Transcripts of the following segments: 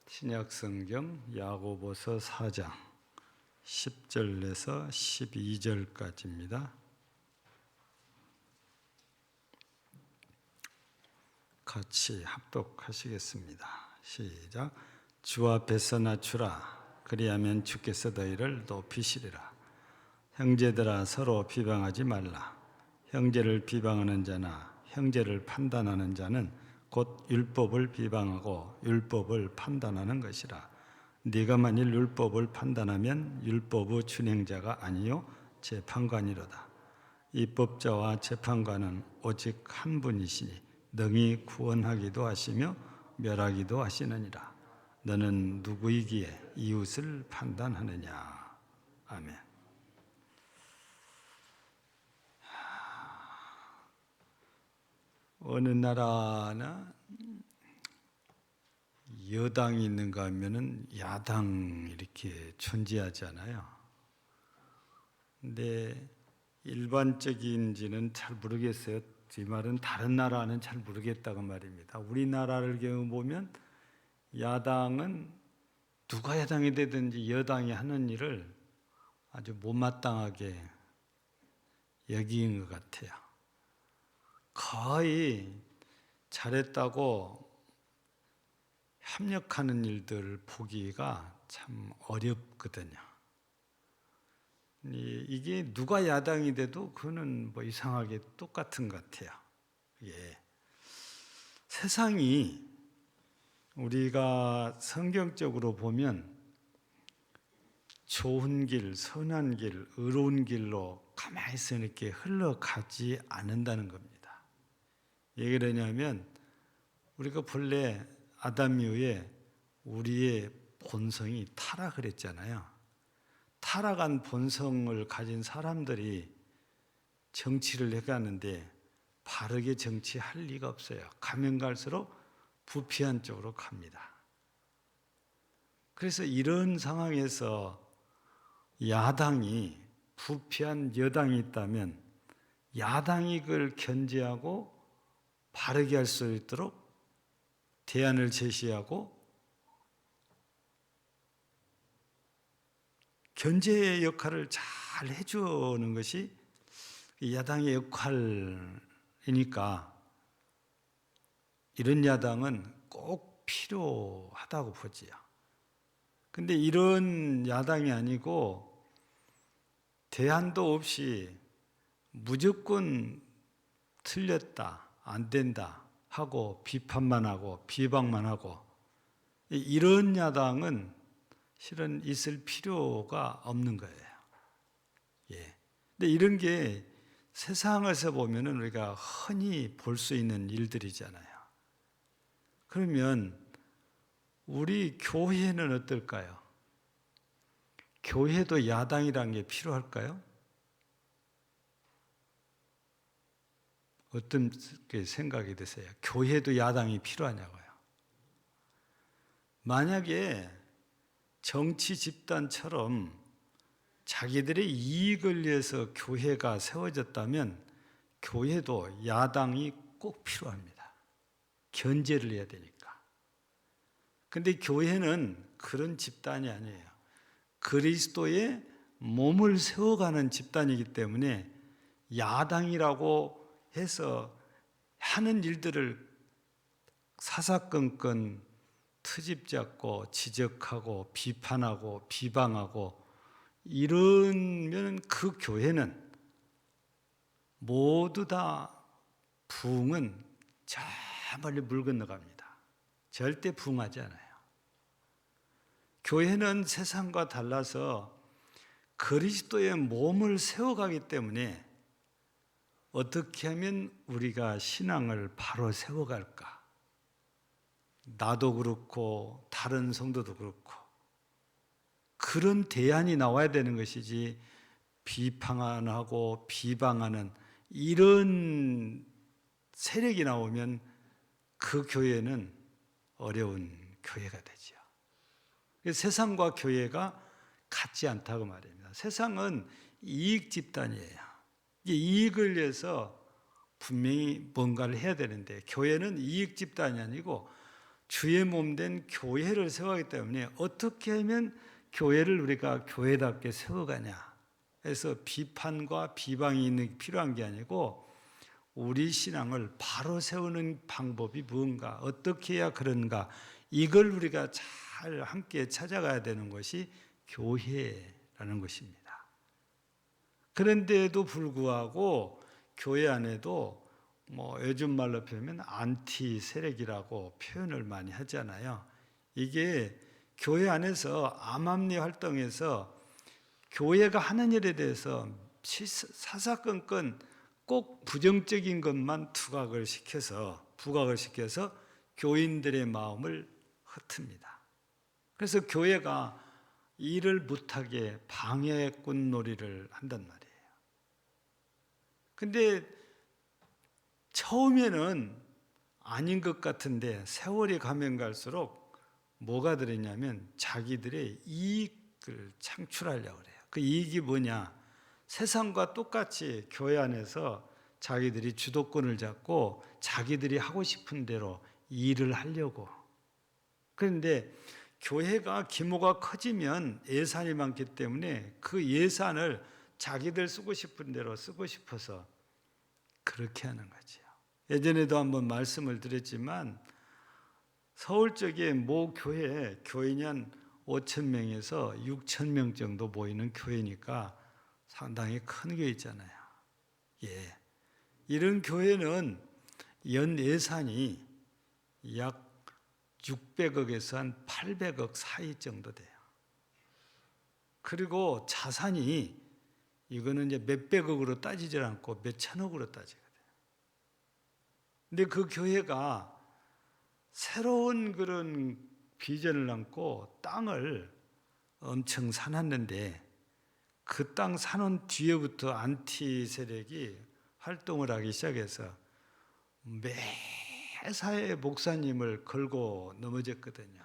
신약성경 야고보서 4장 10절에서 12절까지입니다. 같이 합독하시겠습니다. 시작. 주 앞에서 낮추라. 그리하면 주께서 너희를 높이시리라. 형제들아, 서로 비방하지 말라. 형제를 비방하는 자나 형제를 판단하는 자는 곧 율법을 비방하고 율법을 판단하는 것이라. 네가 만일 율법을 판단하면 율법의 준행자가 아니요 재판관이로다. 입법자와 재판관은 오직 한 분이시니 능히 구원하기도 하시며 멸하기도 하시느니라. 너는 누구이기에 이웃을 판단하느냐. 아멘. 어느 나라나 여당이 있는가 하면은 야당 이렇게 존재하잖아요. 근데 일반적인지는 잘 모르겠어요. 이 말은 다른 나라는 잘 모르겠다고 말입니다. 우리나라를 경우 보면 야당은 누가 야당이 되든지 여당이 하는 일을 아주 못마땅하게 여기는 것 같아요. 거의 잘했다고 협력하는 일들 보기가 참 어렵거든요. 이게 누가 야당이 돼도 그거는 뭐 이상하게 똑같은 것 같아요. 예. 세상이 우리가 성경적으로 보면 좋은 길, 선한 길, 의로운 길로 가만히 있어 이렇게 흘러가지 않는다는 겁니다. 왜 그러냐면 우리가 본래 아담 이후에 우리의 본성이 타락을 했잖아요. 타락한 본성을 가진 사람들이 정치를 해가는데 바르게 정치할 리가 없어요. 가면 갈수록 부패한 쪽으로 갑니다. 그래서 이런 상황에서 야당이 부패한 여당이 있다면 야당이 그걸 견제하고 바르게 할 수 있도록 대안을 제시하고 견제의 역할을 잘 해주는 것이 야당의 역할이니까 이런 야당은 꼭 필요하다고 보지요. 근데 이런 야당이 아니고 대안도 없이 무조건 틀렸다, 안 된다 하고 비판만 하고 비방만 하고 이런 야당은 실은 있을 필요가 없는 거예요. 예. 근데 이런 게 세상에서 보면은 우리가 흔히 볼 수 있는 일들이잖아요. 그러면 우리 교회는 어떨까요? 교회도 야당이라는 게 필요할까요? 어떤 생각이 드세요? 교회도 야당이 필요하냐고요. 만약에 정치 집단처럼 자기들의 이익을 위해서 교회가 세워졌다면 교회도 야당이 꼭 필요합니다. 견제를 해야 되니까. 근데 교회는 그런 집단이 아니에요. 그리스도의 몸을 세워가는 집단이기 때문에 야당이라고 해서 하는 일들을 사사건건 트집 잡고 지적하고 비판하고 비방하고 이러면 그 교회는 모두 다 부흥은 저 멀리 물 건너갑니다. 절대 부흥하지 않아요. 교회는 세상과 달라서 그리스도의 몸을 세워가기 때문에 어떻게 하면 우리가 신앙을 바로 세워갈까? 나도 그렇고 다른 성도도 그렇고 그런 대안이 나와야 되는 것이지 비판하고 비방하는 이런 세력이 나오면 그 교회는 어려운 교회가 되죠. 세상과 교회가 같지 않다고 말입니다. 세상은 이익 집단이에요. 이익을 위해서 분명히 뭔가를 해야 되는데 교회는 이익 집단이 아니고 주의 몸 된 교회를 세워가기 때문에 어떻게 하면 교회를 우리가 교회답게 세워가냐. 그래서 비판과 비방이 필요한 게 아니고 우리 신앙을 바로 세우는 방법이 무언가, 어떻게 해야 그런가, 이걸 우리가 잘 함께 찾아가야 되는 것이 교회라는 것입니다. 그런데도 불구하고 교회 안에도 요즘 말로 표현하면 안티 세력이라고 표현을 많이 하잖아요. 이게 교회 안에서 암암리 활동에서 교회가 하는 일에 대해서 사사건건 꼭 부정적인 것만 부각을 시켜서 교인들의 마음을 흩습니다. 그래서 교회가 일을 못하게 방해꾼 놀이를 한단 말이에요. 근데 처음에는 아닌 것 같은데 세월이 가면 갈수록 뭐가 들었냐면 자기들의 이익을 창출하려고 그래요. 그 이익이 뭐냐? 세상과 똑같이 교회 안에서 자기들이 주도권을 잡고 자기들이 하고 싶은 대로 일을 하려고. 그런데 교회가 규모가 커지면 예산이 많기 때문에 그 예산을 자기들 쓰고 싶은 대로 쓰고 싶어서 그렇게 하는 거죠. 예전에도 한번 말씀을 드렸지만 서울 쪽에 모 교인이 한 5,000명에서 6,000명 정도 모이는 교회니까 상당히 큰 교회 있잖아요. 예. 이런 교회는 연 예산이 약 600억에서 한 800억 사이 정도 돼요. 그리고 자산이 이거는 이제 몇백억으로 따지지 않고 몇천억으로 따지거든요. 근데 그 교회가 새로운 그런 비전을 안고 땅을 엄청 사놨는데 그 땅 사놓은 뒤에부터 안티 세력이 활동을 하기 시작해서 매사에 목사님을 걸고 넘어졌거든요.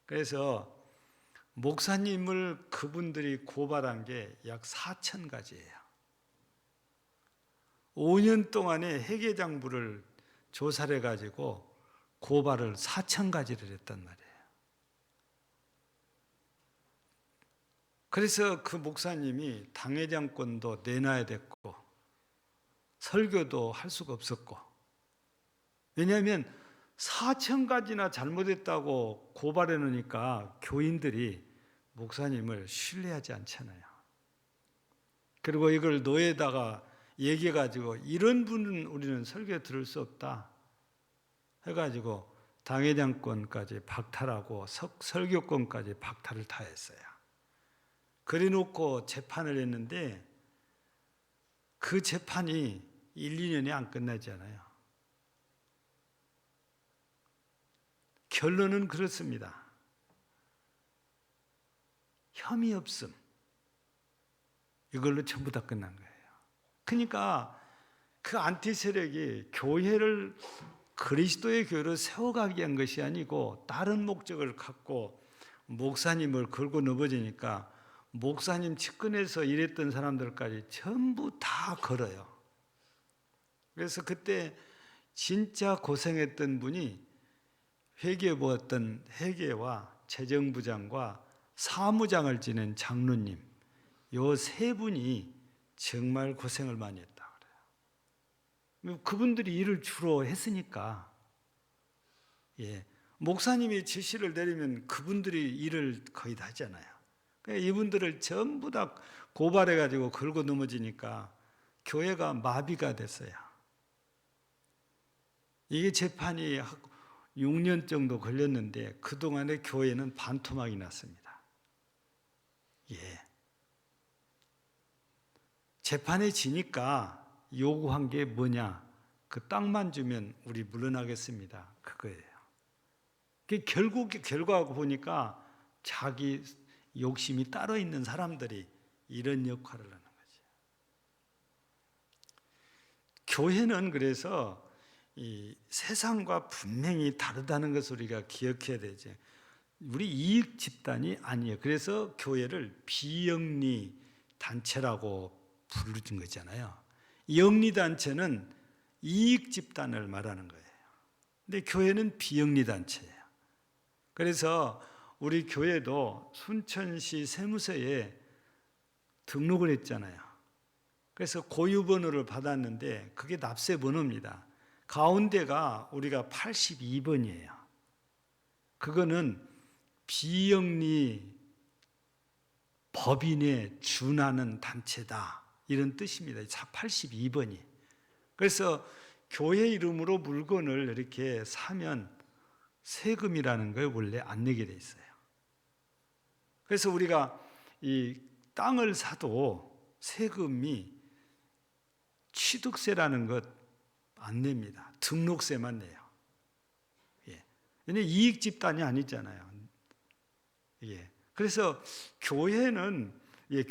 그래서 목사님을 그분들이 고발한 게 약 4,000가지예요. 5년 동안에 회계장부를 조사를 해가지고 고발을 4,000가지를 했단 말이에요. 그래서 그 목사님이 당회장권도 내놔야 됐고 설교도 할 수가 없었고, 왜냐하면 4,000가지나 잘못했다고 고발해 놓으니까 교인들이 목사님을 신뢰하지 않잖아요. 그리고 이걸 노예에다가 얘기해가지고 이런 분은 우리는 설교 들을 수 없다 해가지고 당회장권까지 박탈하고 설교권까지 박탈을 다 했어요. 그래놓고 재판을 했는데 그 재판이 1, 2년이 안 끝나잖아요. 결론은 그렇습니다. 혐의 없음. 이걸로 전부 다 끝난 거예요. 그러니까 그 안티 세력이 교회를 그리스도의 교회로 세워가기 위한 것이 아니고 다른 목적을 갖고 목사님을 걸고 넘어지니까 목사님 측근에서 일했던 사람들까지 전부 다 걸어요. 그래서 그때 진짜 고생했던 분이 회계와 재정부장과 사무장을 지낸 장로님, 요 세 분이 정말 고생을 많이 했다 그래요. 그분들이 일을 주로 했으니까, 예, 목사님이 지시를 내리면 그분들이 일을 거의 다 하잖아요. 그러니까 이분들을 전부 다 고발해가지고 걸고 넘어지니까 교회가 마비가 됐어요. 이게 재판이 6년 정도 걸렸는데 그동안에 교회는 반토막이 났습니다. 예. 재판에 지니까 요구한 게 뭐냐? 그 땅만 주면 우리 물러나겠습니다. 그거예요. 결국 결과하고 보니까 자기 욕심이 따로 있는 사람들이 이런 역할을 하는 거죠. 교회는 그래서 이 세상과 분명히 다르다는 것을 우리가 기억해야 되죠. 우리 이익 집단이 아니에요. 그래서 교회를 비영리 단체라고 부르는 거잖아요. 영리 단체는 이익 집단을 말하는 거예요. 근데 교회는 비영리 단체예요. 그래서 우리 교회도 순천시 세무서에 등록을 했잖아요. 그래서 고유번호를 받았는데 그게 납세 번호입니다. 가운데가 우리가 82번이에요. 그거는 비영리 법인에 준하는 단체다, 이런 뜻입니다. 82번이. 그래서 교회 이름으로 물건을 이렇게 사면 세금이라는 걸 원래 안 내게 돼 있어요. 그래서 우리가 이 땅을 사도 세금이 취득세라는 것 안 냅니다. 등록세만 내요. 예. 왜냐면 이익 집단이 아니잖아요. 예. 그래서 교회는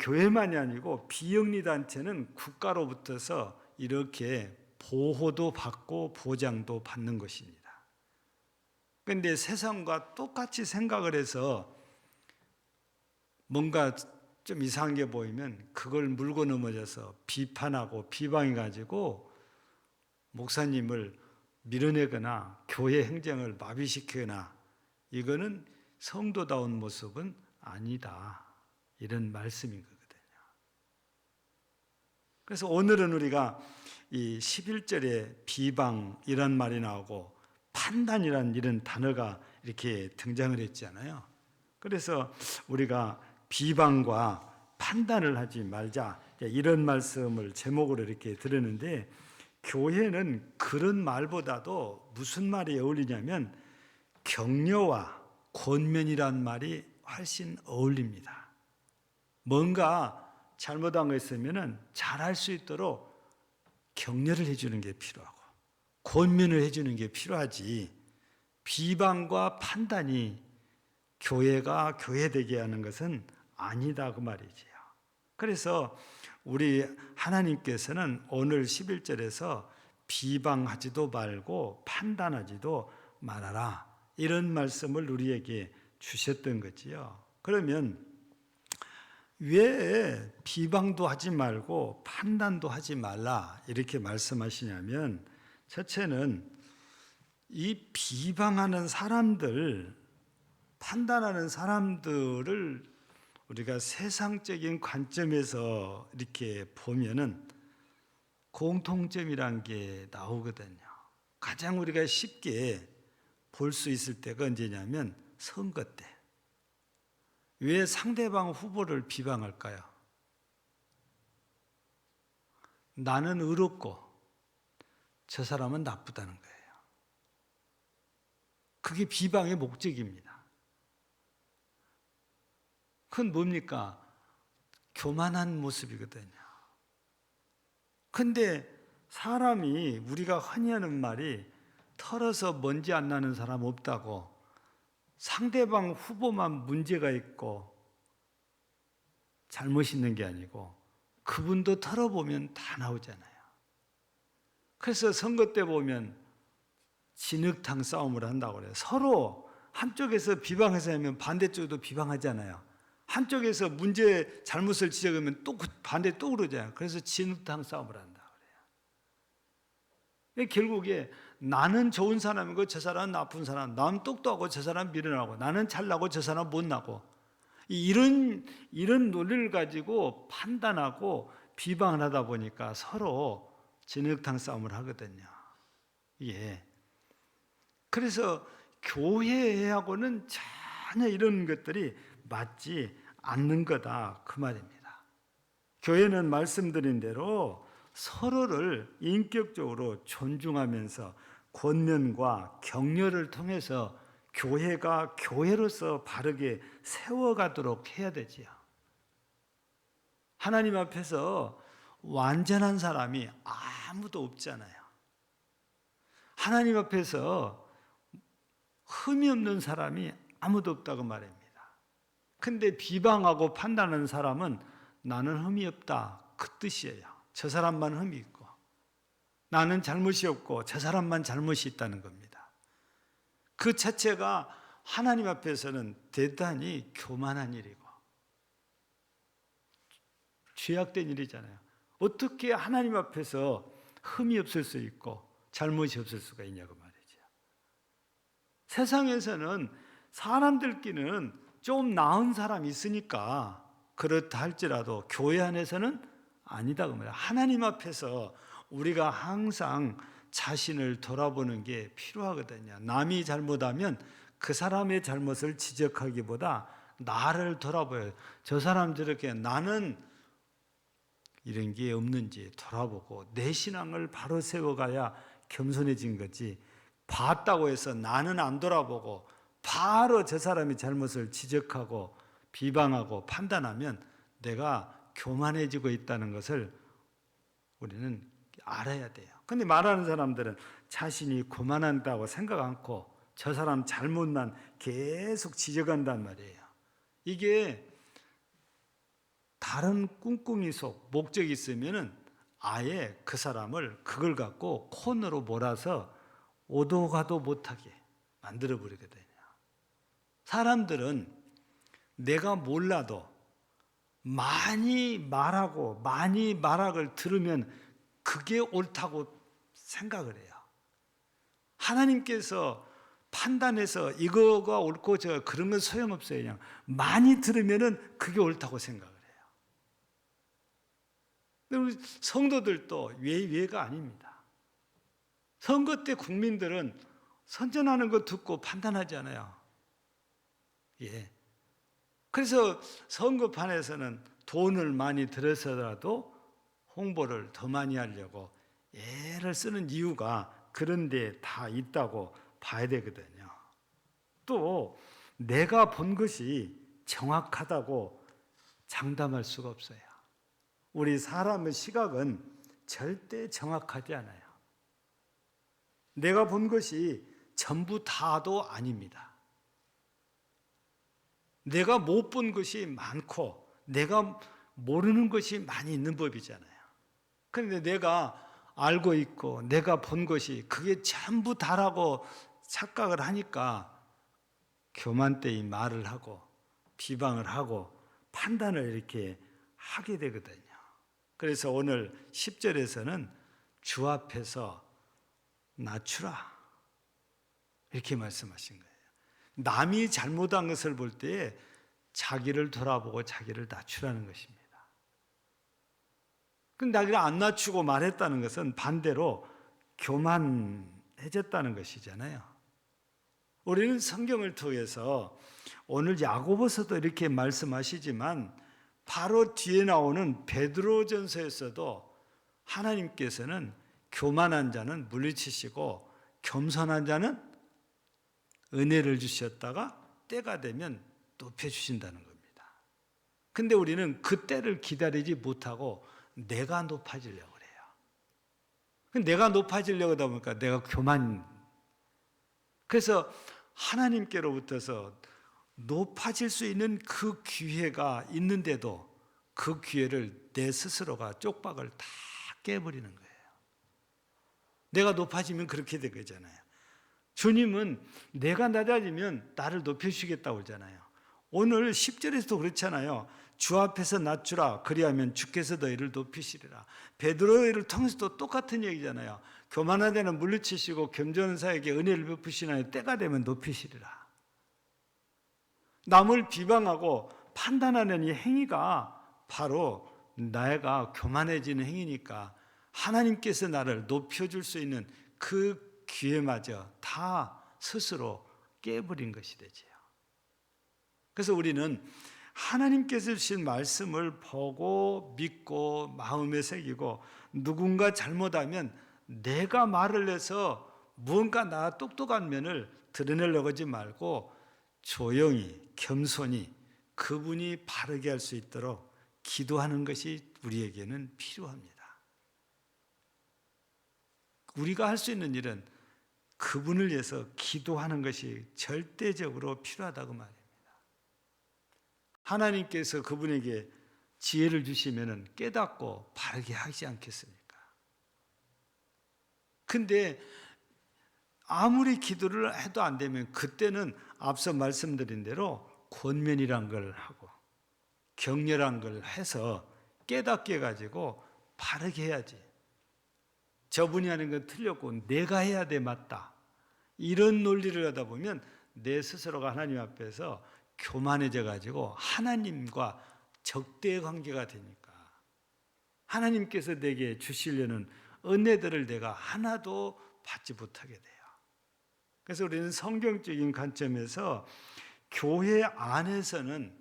교회만이 아니고 비영리 단체는 국가로부터서 이렇게 보호도 받고 보장도 받는 것입니다. 그런데 세상과 똑같이 생각을 해서 뭔가 좀 이상한 게 보이면 그걸 물고 넘어져서 비판하고 비방해가지고 목사님을 밀어내거나 교회 행정을 마비시키거나, 이거는 성도다운 모습은 아니다, 이런 말씀인 거거든요. 그래서 오늘은 우리가 이 11절에 비방이란 말이 나오고 판단이란 이런 단어가 이렇게 등장을 했잖아요. 그래서 우리가 비방과 판단을 하지 말자, 이런 말씀을 제목으로 이렇게 들었는데, 교회는 그런 말보다도 무슨 말이 어울리냐면 격려와 권면이란 말이 훨씬 어울립니다. 뭔가 잘못한 거 있으면 잘할 수 있도록 격려를 해주는 게 필요하고 권면을 해주는 게 필요하지, 비방과 판단이 교회가 교회되게 하는 것은 아니다, 그 말이지요. 그래서 우리 하나님께서는 오늘 11절에서 비방하지도 말고 판단하지도 말아라, 이런 말씀을 우리에게 주셨던 거지요. 그러면 왜 비방도 하지 말고 판단도 하지 말라 이렇게 말씀하시냐면, 첫째는 이 비방하는 사람들, 판단하는 사람들을 우리가 세상적인 관점에서 이렇게 보면은 공통점이란 게 나오거든요. 가장 우리가 쉽게 볼 수 있을 때가 언제냐면 선거 때. 왜 상대방 후보를 비방할까요? 나는 의롭고 저 사람은 나쁘다는 거예요. 그게 비방의 목적입니다. 그건 뭡니까? 교만한 모습이거든요. 근데 사람이, 우리가 흔히 하는 말이 털어서 먼지 안 나는 사람 없다고, 상대방 후보만 문제가 있고 잘못 있는 게 아니고 그분도 털어보면 다 나오잖아요. 그래서 선거 때 보면 진흙탕 싸움을 한다고 그래요. 서로 한쪽에서 비방해서 하면 반대쪽도 비방하잖아요. 한쪽에서 문제 잘못을 지적하면 또 반대 또 그러잖아요. 그래서 진흙탕 싸움을 한다 그래요. 결국에 나는 좋은 사람이고 저 사람은 나쁜 사람, 나는 똑똑하고 저 사람은 미련하고, 나는 잘나고 저 사람은 못나고, 이런 논리를 가지고 판단하고 비방을 하다 보니까 서로 진흙탕 싸움을 하거든요. 예. 그래서 교회하고는 전혀 이런 것들이 맞지 않는 거다, 그 말입니다. 교회는 말씀드린 대로 서로를 인격적으로 존중하면서 권면과 격려를 통해서 교회가 교회로서 바르게 세워가도록 해야 되지요. 하나님 앞에서 완전한 사람이 아무도 없잖아요. 하나님 앞에서 흠이 없는 사람이 아무도 없다고 말입니다. 근데 비방하고 판단하는 사람은 나는 흠이 없다, 그 뜻이에요. 저 사람만 흠이 있고 나는 잘못이 없고 저 사람만 잘못이 있다는 겁니다. 그 자체가 하나님 앞에서는 대단히 교만한 일이고 죄악된 일이잖아요. 어떻게 하나님 앞에서 흠이 없을 수 있고 잘못이 없을 수가 있냐고 말이죠. 세상에서는 사람들끼리는 좀 나은 사람이 있으니까 그렇다 할지라도 교회 안에서는 아니다 그 말이에요. 하나님 앞에서 우리가 항상 자신을 돌아보는 게 필요하거든요. 남이 잘못하면 그 사람의 잘못을 지적하기보다 나를 돌아봐요. 저 사람 저렇게 나는 이런 게 없는지 돌아보고 내 신앙을 바로 세워가야 겸손해진 거지, 봤다고 해서 나는 안 돌아보고 바로 저 사람의 잘못을 지적하고 비방하고 판단하면 내가 교만해지고 있다는 것을 우리는 알아야 돼요. 근데 말하는 사람들은 자신이 교만한다고 생각 않고 저 사람 잘못만 계속 지적한단 말이에요. 이게 다른 꿍꿍이 속 목적이 있으면은 아예 그 사람을 그걸 갖고 코너로 몰아서 오도 가도 못하게 만들어 버리거든요. 사람들은 내가 몰라도 많이 말하고 많이 말학을 들으면 그게 옳다고 생각을 해요. 하나님께서 판단해서 이거가 옳고 저 그런 건 소용없어요. 그냥 많이 들으면은 그게 옳다고 생각을 해요. 근데 우리 성도들도 예외가 아닙니다. 선거 때 국민들은 선전하는 거 듣고 판단하지 않아요. 예. 그래서 선거판에서는 돈을 많이 들여서라도 홍보를 더 많이 하려고 애를 쓰는 이유가 그런 데 다 있다고 봐야 되거든요. 또 내가 본 것이 정확하다고 장담할 수가 없어요. 우리 사람의 시각은 절대 정확하지 않아요. 내가 본 것이 전부 다도 아닙니다. 내가 못 본 것이 많고 내가 모르는 것이 많이 있는 법이잖아요. 그런데 내가 알고 있고 내가 본 것이 그게 전부 다라고 착각을 하니까 교만되이 말을 하고 비방을 하고 판단을 이렇게 하게 되거든요. 그래서 오늘 10절에서는 주 앞에서 낮추라 이렇게 말씀하신 거예요. 남이 잘못한 것을 볼 때에 자기를 돌아보고 자기를 낮추라는 것입니다. 근데 자기를 안 낮추고 말했다는 것은 반대로 교만해졌다는 것이잖아요. 우리는 성경을 통해서 오늘 야고보서도 이렇게 말씀하시지만 바로 뒤에 나오는 베드로전서에서도 하나님께서는 교만한 자는 물리치시고 겸손한 자는 은혜를 주셨다가 때가 되면 높여주신다는 겁니다. 근데 우리는 그 때를 기다리지 못하고 내가 높아지려고 그래요. 내가 높아지려고 하다 보니까 내가 그래서 하나님께로부터서 높아질 수 있는 그 기회가 있는데도 그 기회를 내 스스로가 쪽박을 다 깨버리는 거예요. 내가 높아지면 그렇게 되잖아요. 주님은 내가 낮아지면 나를 높여주시겠다고 그러잖아요. 오늘 10절에서도 그렇잖아요. 주 앞에서 낮추라 그리하면 주께서 너희를 높이시리라. 베드로를 통해서도 똑같은 얘기잖아요. 교만한 자는 물리치시고 겸손한 자에게 은혜를 베푸시나니 때가 되면 높이시리라. 남을 비방하고 판단하는 이 행위가 바로 내가 교만해지는 행위니까 하나님께서 나를 높여줄 수 있는 그 기회마저 다 스스로 깨버린 것이 되지요. 그래서 우리는 하나님께서 주신 말씀을 보고 믿고 마음에 새기고 누군가 잘못하면 내가 말을 해서 무언가 나 똑똑한 면을 드러내려고 하지 말고 조용히 겸손히 그분이 바르게 할 수 있도록 기도하는 것이 우리에게는 필요합니다. 우리가 할 수 있는 일은 그분을 위해서 기도하는 것이 절대적으로 필요하다고 말입니다. 하나님께서 그분에게 지혜를 주시면 깨닫고 바르게 하지 않겠습니까? 근데 아무리 기도를 해도 안 되면 그때는 앞서 말씀드린 대로 권면이란 걸 하고 격려란 걸 해서 깨닫게 해가지고 바르게 해야지. 저분이 하는 건 틀렸고 내가 해야 돼 맞다. 이런 논리를 하다 보면 내 스스로가 하나님 앞에서 교만해져 가지고 하나님과 적대 관계가 되니까 하나님께서 내게 주시려는 은혜들을 내가 하나도 받지 못하게 돼요. 그래서 우리는 성경적인 관점에서 교회 안에서는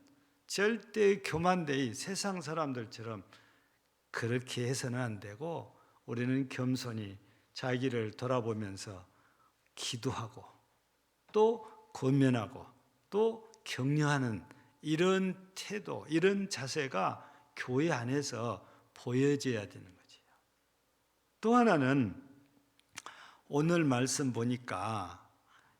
절대 교만되이 세상 사람들처럼 그렇게 해서는 안 되고 우리는 겸손히 자기를 돌아보면서 기도하고 또 권면하고 또 격려하는 이런 태도, 이런 자세가 교회 안에서 보여져야 되는 거지요. 또 하나는 오늘 말씀 보니까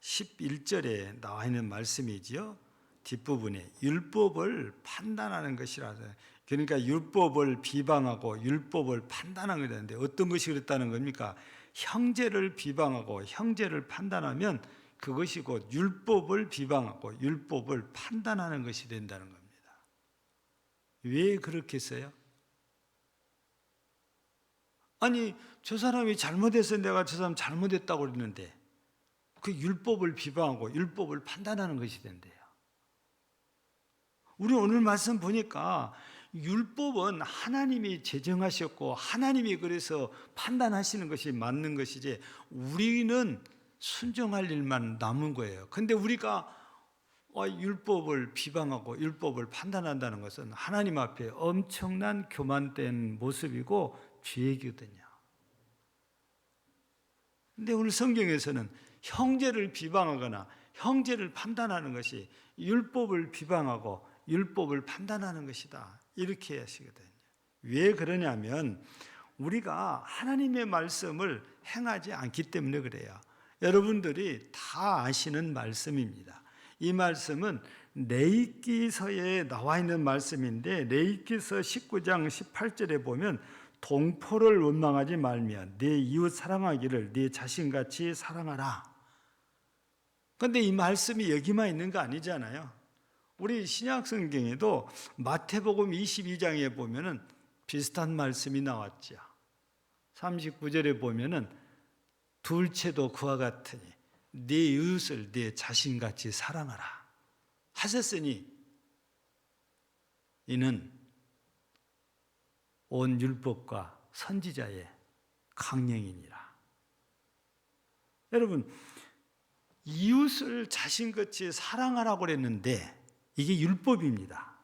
11절에 나와 있는 말씀이지요. 뒷부분에 율법을 판단하는 것이라서, 그러니까 율법을 비방하고 율법을 판단하게 되는데 어떤 것이 그랬다는 겁니까? 형제를 비방하고 형제를 판단하면 그것이 곧 율법을 비방하고 율법을 판단하는 것이 된다는 겁니다. 왜 그렇게 써요? 아니, 저 사람이 잘못해서 내가 저 사람 잘못했다고 그랬는데 그 율법을 비방하고 율법을 판단하는 것이 된대요. 우리 오늘 말씀 보니까 율법은 하나님이 제정하셨고 하나님이 그래서 판단하시는 것이 맞는 것이지 우리는 순종할 일만 남은 거예요. 근데 우리가 율법을 비방하고 율법을 판단한다는 것은 하나님 앞에 엄청난 교만된 모습이고 죄이거든요. 근데 오늘 성경에서는 형제를 비방하거나 형제를 판단하는 것이 율법을 비방하고 율법을 판단하는 것이다, 이렇게 하시거든요. 왜 그러냐면 우리가 하나님의 말씀을 행하지 않기 때문에 그래요. 여러분들이 다 아시는 말씀입니다. 이 말씀은 레위기서에 나와 있는 말씀인데 레위기서 19장 18절에 보면 동포를 원망하지 말며 네 이웃 사랑하기를 네 자신같이 사랑하라. 그런데 이 말씀이 여기만 있는 거 아니잖아요. 우리 신약 성경에도 마태복음 22장에 보면은 비슷한 말씀이 나왔죠. 39절에 보면은 둘째도 그와 같으니 네 이웃을 네 자신같이 사랑하라 하셨으니 이는 온 율법과 선지자의 강령이니라. 여러분, 이웃을 자신같이 사랑하라고 그랬는데 이게 율법입니다.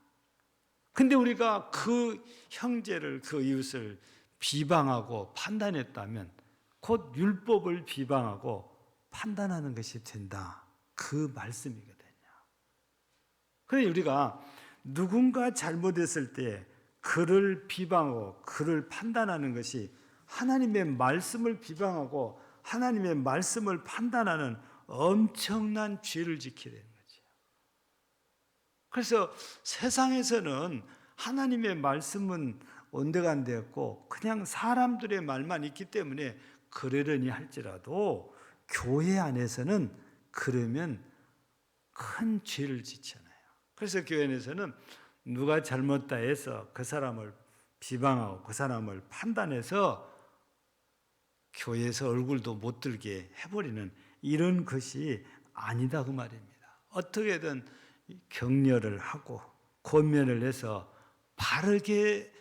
근데 우리가 그 형제를, 그 이웃을 비방하고 판단했다면 곧 율법을 비방하고 판단하는 것이 된다, 그 말씀이거든요. 그래서 우리가 누군가 잘못했을 때 그를 비방하고 그를 판단하는 것이 하나님의 말씀을 비방하고 하나님의 말씀을 판단하는 엄청난 죄를 지키게 되는 거죠. 그래서 세상에서는 하나님의 말씀은 온데간데없고 그냥 사람들의 말만 있기 때문에 그러려니 할지라도 교회 안에서는 그러면 큰 죄를 지잖아요. 그래서 교회 안에서는 누가 잘못다 해서 그 사람을 비방하고 그 사람을 판단해서 교회에서 얼굴도 못 들게 해버리는 이런 것이 아니다, 그 말입니다. 어떻게든 격려를 하고 권면을 해서 바르게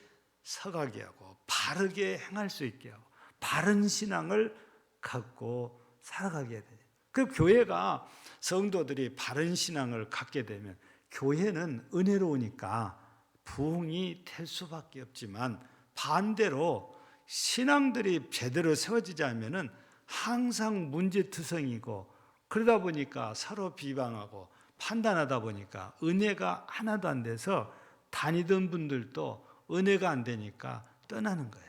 서가게 하고 바르게 행할 수 있게 하고 바른 신앙을 갖고 살아가게 돼요. 그 교회가 성도들이 바른 신앙을 갖게 되면 교회는 은혜로우니까 부흥이 될 수밖에 없지만 반대로 신앙들이 제대로 세워지지 않으면 항상 문제투성이고 그러다 보니까 서로 비방하고 판단하다 보니까 은혜가 하나도 안 돼서 다니던 분들도 은혜가 안 되니까 떠나는 거예요.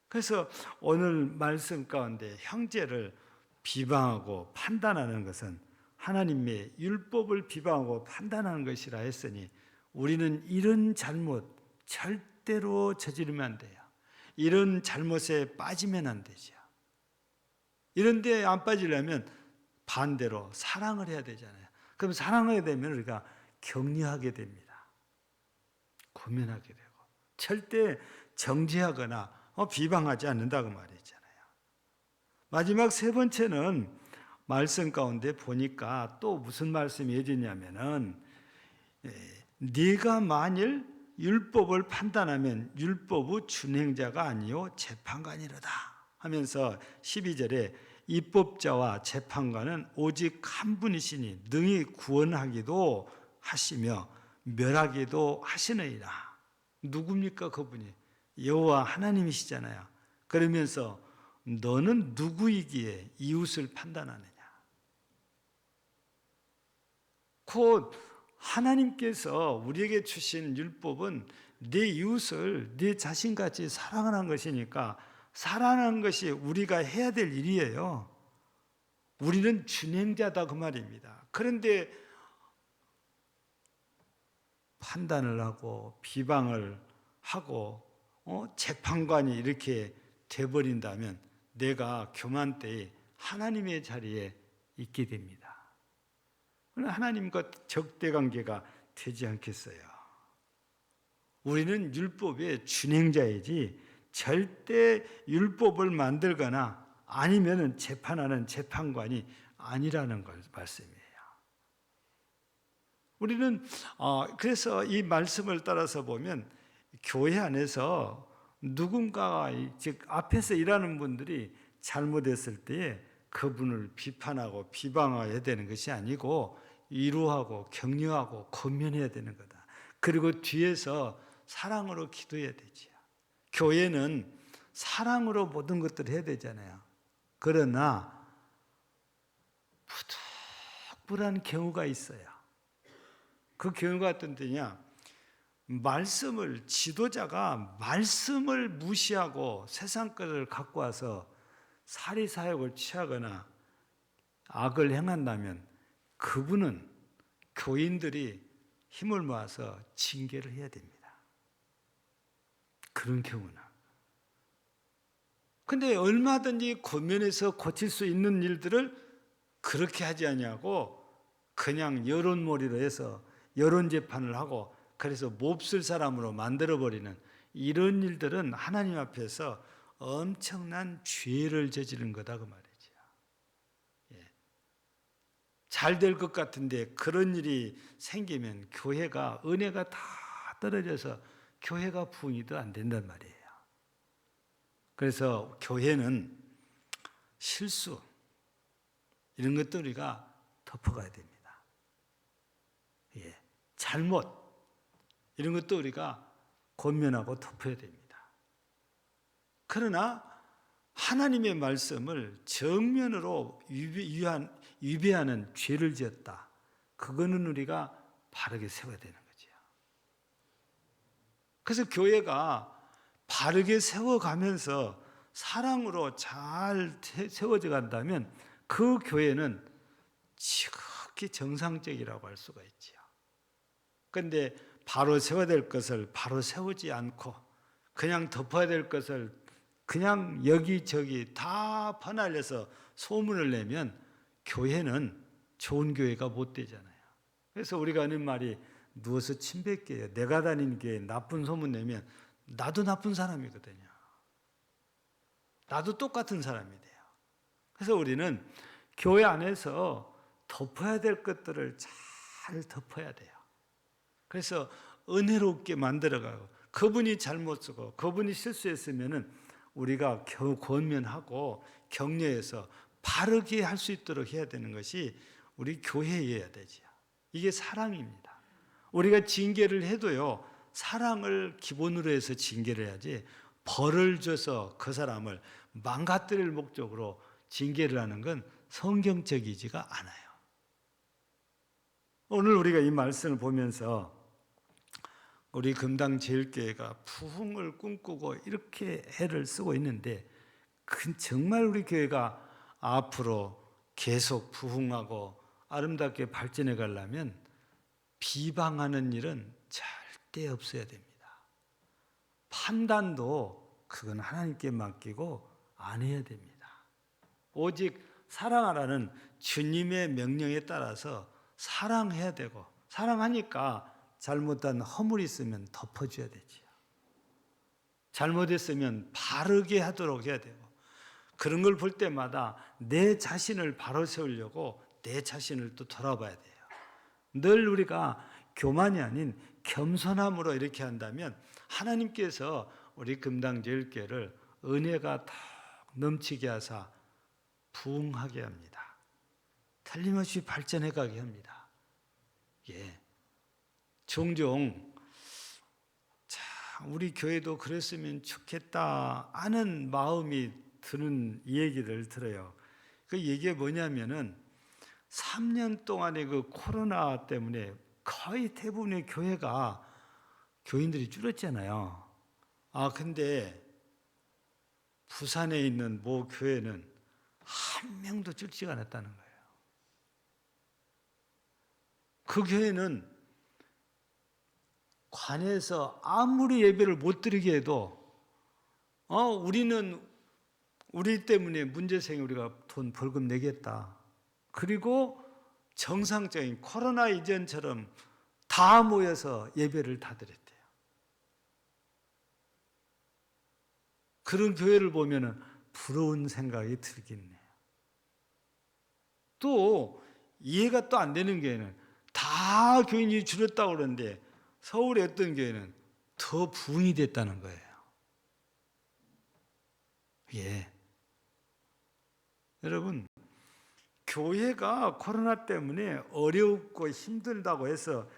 그래서 오늘 말씀 가운데 형제를 비방하고 판단하는 것은 하나님의 율법을 비방하고 판단하는 것이라 했으니 우리는 이런 잘못 절대로 저지르면 안 돼요. 이런 잘못에 빠지면 안 되죠. 이런 데 안 빠지려면 반대로 사랑을 해야 되잖아요. 그럼 사랑하게 되면 우리가 격려하게 됩니다. 고민하게 되고 절대 정죄하거나 비방하지 않는다고 말했잖아요. 마지막 세 번째는 말씀 가운데 보니까 또 무슨 말씀이 해주냐면은 네가 만일 율법을 판단하면 율법의 준행자가 아니요 재판관이로다 하면서 12절에 입법자와 재판관은 오직 한 분이시니 능히 구원하기도 하시며 멸하기도 하시느니라. 누굽니까 그분이? 여호와 하나님이시잖아요. 그러면서 너는 누구이기에 이웃을 판단하느냐? 곧 하나님께서 우리에게 주신 율법은 내 이웃을 내 자신같이 사랑하는 것이니까 사랑하는 것이 우리가 해야 될 일이에요. 우리는 준행자다 그 말입니다. 그런데 판단을 하고 비방을 하고 재판관이 이렇게 돼버린다면 내가 교만 때에 하나님의 자리에 있게 됩니다. 하나님과 적대관계가 되지 않겠어요. 우리는 율법의 준행자이지 절대 율법을 만들거나 아니면 재판하는 재판관이 아니라는 걸 말씀이에요. 우리는 그래서 이 말씀을 따라서 보면 교회 안에서 누군가 즉 앞에서 일하는 분들이 잘못했을 때에 그분을 비판하고 비방해야 되는 것이 아니고 위로하고 격려하고 권면해야 되는 거다. 그리고 뒤에서 사랑으로 기도해야 되지요. 교회는 사랑으로 모든 것들을 해야 되잖아요. 그러나 부득불한 경우가 있어요. 그 경우가 어떤 때냐? 지도자가 말씀을 무시하고 세상 것을 갖고 와서 사리사욕을 취하거나 악을 행한다면 그분은 교인들이 힘을 모아서 징계를 해야 됩니다. 그런 경우는. 근데 얼마든지 권면해서 고칠 수 있는 일들을 그렇게 하지 않냐고 그냥 여론몰이로 해서 여론재판을 하고 그래서 몹쓸 사람으로 만들어버리는 이런 일들은 하나님 앞에서 엄청난 죄를 저지른 거다 그 말이죠. 잘 될 것 같은데 그런 일이 생기면 교회가 은혜가 다 떨어져서 교회가 부흥이도 안 된단 말이에요. 그래서 교회는 실수 이런 것도 우리가 덮어가야 됩니다. 잘못 이런 것도 우리가 권면하고 덮어야 됩니다. 그러나 하나님의 말씀을 정면으로 위배하는 죄를 지었다. 그거는 우리가 바르게 세워야 되는 거죠. 그래서 교회가 바르게 세워가면서 사랑으로 잘 세워져 간다면 그 교회는 지극히 정상적이라고 할 수가 있지요. 그런데 바로 세워야 될 것을 바로 세우지 않고 그냥 덮어야 될 것을 그냥 여기저기 다 퍼날려서 소문을 내면 교회는 좋은 교회가 못 되잖아요. 그래서 우리가 하는 말이 누워서 침 뱉게요. 내가 다니는 교회에 나쁜 소문 내면 나도 나쁜 사람이거든요. 나도 똑같은 사람이 돼요. 그래서 우리는 교회 안에서 덮어야 될 것들을 잘 덮어야 돼요. 그래서 은혜롭게 만들어가고 그분이 잘못 쓰고 그분이 실수했으면은 우리가 겨우 권면하고 격려해서 바르게 할 수 있도록 해야 되는 것이 우리 교회여야 되죠. 이게 사랑입니다. 우리가 징계를 해도요, 사랑을 기본으로 해서 징계를 해야지 벌을 줘서 그 사람을 망가뜨릴 목적으로 징계를 하는 건 성경적이지가 않아요. 오늘 우리가 이 말씀을 보면서 우리 금당제일교회가 부흥을 꿈꾸고 이렇게 애를 쓰고 있는데 정말 우리 교회가 앞으로 계속 부흥하고 아름답게 발전해 가려면 비방하는 일은 절대 없어야 됩니다. 판단도 그건 하나님께 맡기고 안 해야 됩니다. 오직 사랑하라는 주님의 명령에 따라서 사랑해야 되고 사랑하니까 잘못한 허물이 있으면 덮어줘야 되지요. 잘못했으면 바르게 하도록 해야 되고 그런 걸 볼 때마다 내 자신을 바로 세우려고 내 자신을 또 돌아봐야 돼요. 늘 우리가 교만이 아닌 겸손함으로 이렇게 한다면 하나님께서 우리 금당제일교회를 은혜가 더 넘치게 하사 부흥하게 합니다. 틀림없이 발전해 가게 합니다. 예. 종종 우리 교회도 그랬으면 좋겠다 하는 마음이 드는 얘기를 들어요. 그 얘기가 뭐냐면은 3년 동안의 그 코로나 때문에 거의 대부분의 교회가 교인들이 줄었잖아요. 근데 부산에 있는 모 교회는 한 명도 줄지가 않았다는 거예요. 그 교회는 관에서 아무리 예배를 못 드리게 해도 우리는 우리 때문에 문제 생겨 우리가 돈 벌금 내겠다. 그리고 정상적인 코로나 이전처럼 다 모여서 예배를 다 드렸대요. 그런 교회를 보면은 부러운 생각이 들긴 해요. 또 이해가 또 안 되는 교회는 다 교인이 줄었다고 그러는데 서울의 어떤 교회는 더 부흥이 됐다는 거예요. 예. 여러분, 교회가 코로나 때문에 어렵고 힘들다고 해서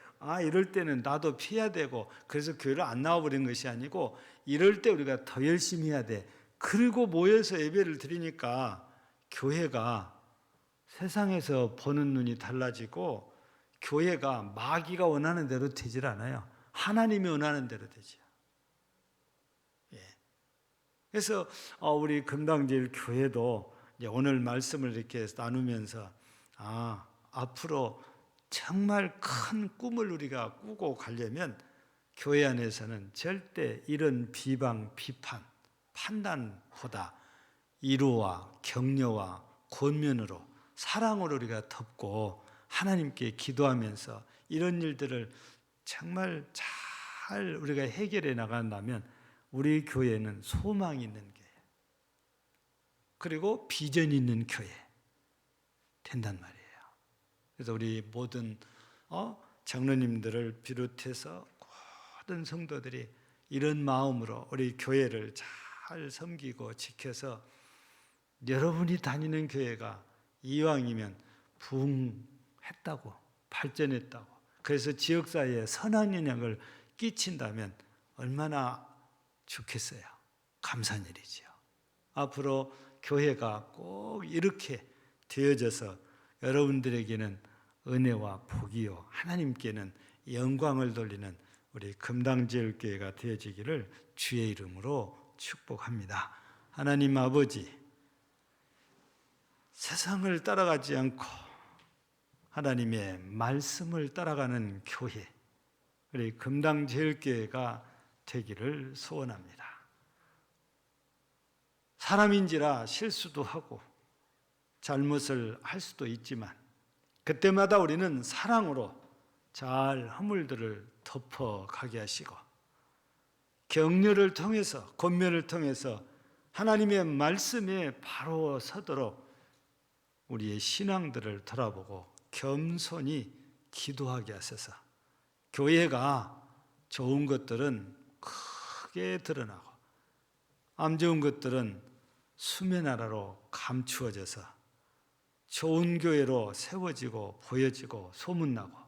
이럴 때는 나도 피해야 되고 그래서 교회를 안 나와버린 것이 아니고 이럴 때 우리가 더 열심히 해야 돼. 그리고 모여서 예배를 드리니까 교회가 세상에서 보는 눈이 달라지고 교회가 마귀가 원하는 대로 되질 않아요. 하나님이 원하는 대로 되죠. 예. 그래서 우리 금당제일 교회도 오늘 말씀을 이렇게 나누면서 앞으로 정말 큰 꿈을 우리가 꾸고 가려면 교회 안에서는 절대 이런 비방, 비판, 판단보다 위로와 격려와 권면으로 사랑으로 우리가 덮고 하나님께 기도하면서 이런 일들을 정말 잘 우리가 해결해 나간다면 우리 교회는 소망이 있는 교회 그리고 비전이 있는 교회 된단 말이에요. 그래서 우리 모든 장로님들을 비롯해서 모든 성도들이 이런 마음으로 우리 교회를 잘 섬기고 지켜서 여러분이 다니는 교회가 이왕이면 부흥했다고 발전했다고 그래서 지역사회에 선한 영향을 끼친다면 얼마나 좋겠어요. 감사한 일이죠. 앞으로 교회가 꼭 이렇게 되어져서 여러분들에게는 은혜와 복이요 하나님께는 영광을 돌리는 우리 금당제일교회가 되어지기를 주의 이름으로 축복합니다. 하나님 아버지, 세상을 따라가지 않고 하나님의 말씀을 따라가는 교회, 우리 금당제일교회가 되기를 소원합니다. 사람인지라 실수도 하고 잘못을 할 수도 있지만 그때마다 우리는 사랑으로 잘 허물들을 덮어가게 하시고 격려를 통해서 권면을 통해서 하나님의 말씀에 바로 서도록 우리의 신앙들을 돌아보고 겸손히 기도하게 하셔서 교회가 좋은 것들은 크게 드러나고 안 좋은 것들은 수면 아래로 감추어져서 좋은 교회로 세워지고 보여지고 소문나고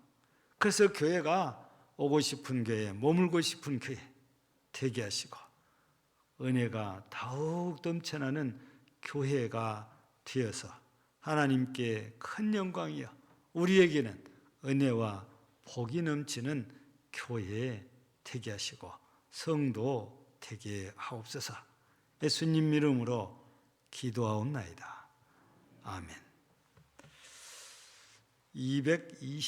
그래서 교회가 오고 싶은 교회, 머물고 싶은 교회 되게 하시고 은혜가 더욱 넘쳐나는 교회가 되어서 하나님께 큰 영광이요 우리에게는 은혜와 복이 넘치는 교회 되게 하시고 성도 되게 하옵소서. 예수님 이름으로 기도하옵나이다. 아멘. 220